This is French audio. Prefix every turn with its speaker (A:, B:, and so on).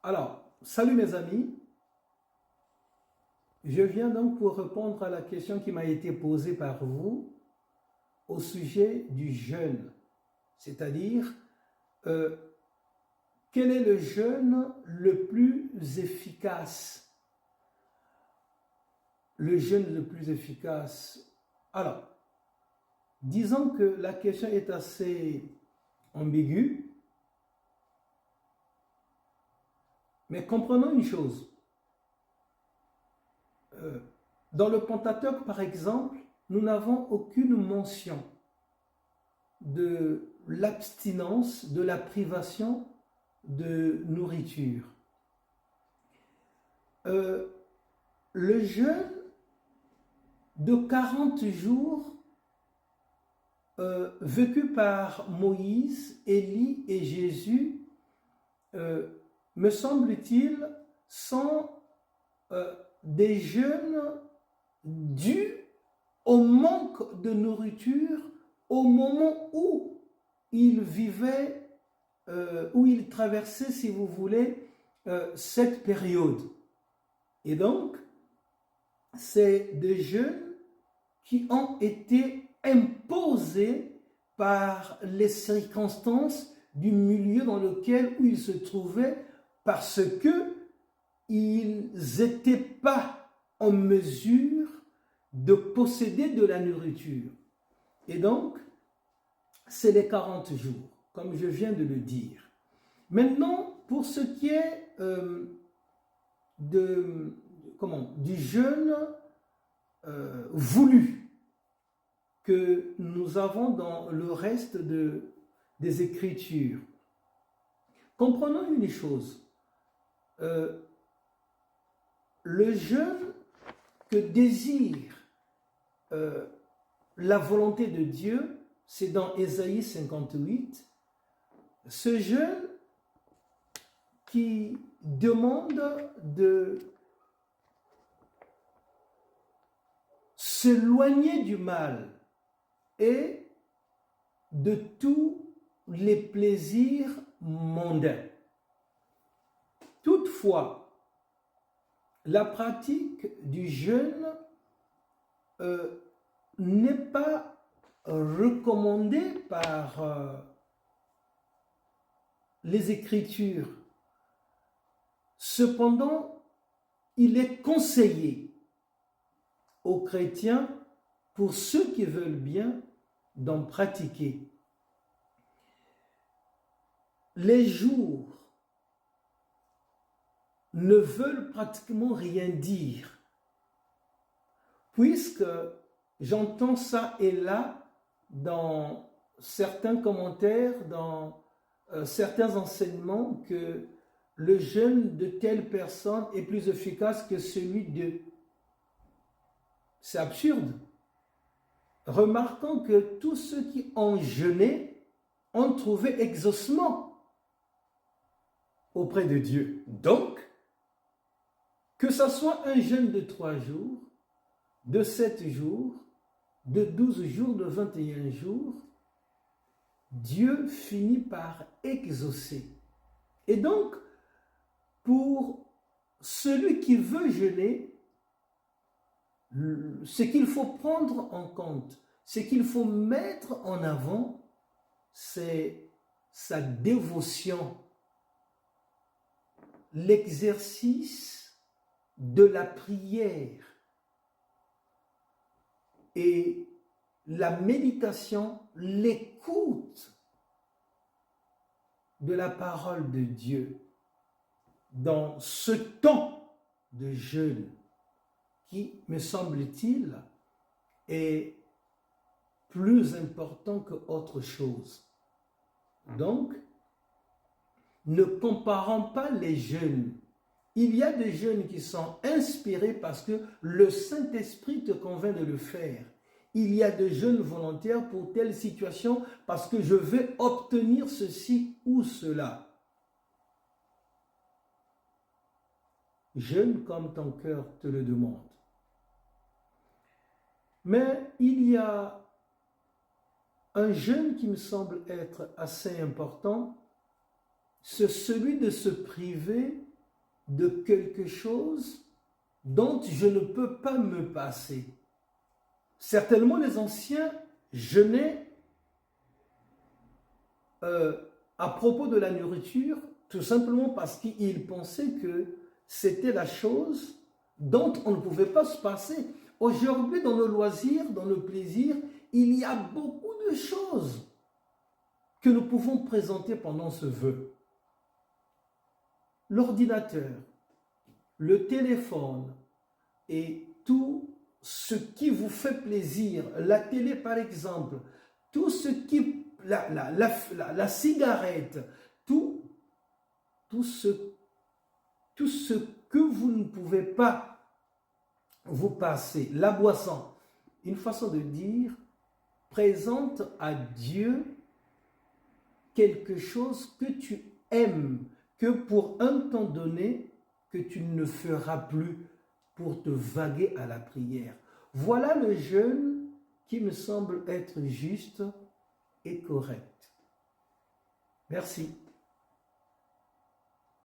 A: Alors, salut mes amis. Je viens donc pour répondre à la question qui m'a été posée par vous au sujet du jeûne. C'est-à-dire, quel est le jeûne le plus efficace? Le jeûne le plus efficace. Alors, disons que la question est assez ambiguë, mais comprenons une chose. Dans le Pentateuque, par exemple, nous n'avons aucune mention de l'abstinence, de la privation de nourriture. Le jeûne de 40 jours vécu par Moïse, Élie et Jésus, me semble-t-il, sont des jeûnes dus au manque de nourriture au moment où ils vivaient, où ils traversaient, si vous voulez, cette période. Et donc, c'est des jeûnes qui ont été imposés par les circonstances du milieu dans lequel ils se trouvaient, parce que ils n'étaient pas en mesure de posséder de la nourriture. Et donc, c'est les 40 jours, comme je viens de le dire. Maintenant, pour ce qui est du jeûne voulu que nous avons dans le reste des Écritures, comprenons une chose. Le jeûne que désire la volonté de Dieu, c'est dans Ésaïe 58, ce jeûne qui demande de s'éloigner du mal et de tous les plaisirs mondains. Toutefois, la pratique du jeûne n'est pas recommandée par les Écritures. Cependant, il est conseillé aux chrétiens, pour ceux qui veulent bien, d'en pratiquer. Les jours ne veulent pratiquement rien dire, puisque j'entends ça et là dans certains commentaires, dans certains enseignements, que le jeûne de telle personne est plus efficace que celui de... C'est absurde. Remarquons que tous ceux qui ont jeûné ont trouvé exaucement auprès de Dieu. Donc, que ce soit un jeûne de 3 jours, de 7 jours, de 12 jours, de 21 jours, Dieu finit par exaucer. Et donc, pour celui qui veut jeûner, ce qu'il faut prendre en compte, ce qu'il faut mettre en avant, c'est sa dévotion, l'exercice de la prière et la méditation, l'écoute de la parole de Dieu dans ce temps de jeûne qui, me semble-t-il, est plus important qu'autre chose. Donc, ne comparons pas les jeûnes. Il y a des jeûnes qui sont inspirés parce que le Saint-Esprit te convainc de le faire. Il y a des jeûnes volontaires pour telle situation parce que je vais obtenir ceci ou cela. Jeûne comme ton cœur te le demande. Mais il y a un jeûne qui me semble être assez important, c'est celui de se priver de quelque chose dont je ne peux pas me passer. Certainement, les anciens jeûnaient à propos de la nourriture, tout simplement parce qu'ils pensaient que c'était la chose dont on ne pouvait pas se passer. Aujourd'hui, dans le loisir, dans le plaisir, il y a beaucoup de choses que nous pouvons présenter pendant ce vœu. L'ordinateur, le téléphone et tout ce qui vous fait plaisir, la télé par exemple, tout ce qui, la cigarette, tout ce que vous ne pouvez pas vous passer, la boisson, une façon de dire, présente à Dieu quelque chose que tu aimes, que pour un temps donné, que tu ne feras plus pour te vaguer à la prière. Voilà le jeûne qui me semble être juste et correct. Merci.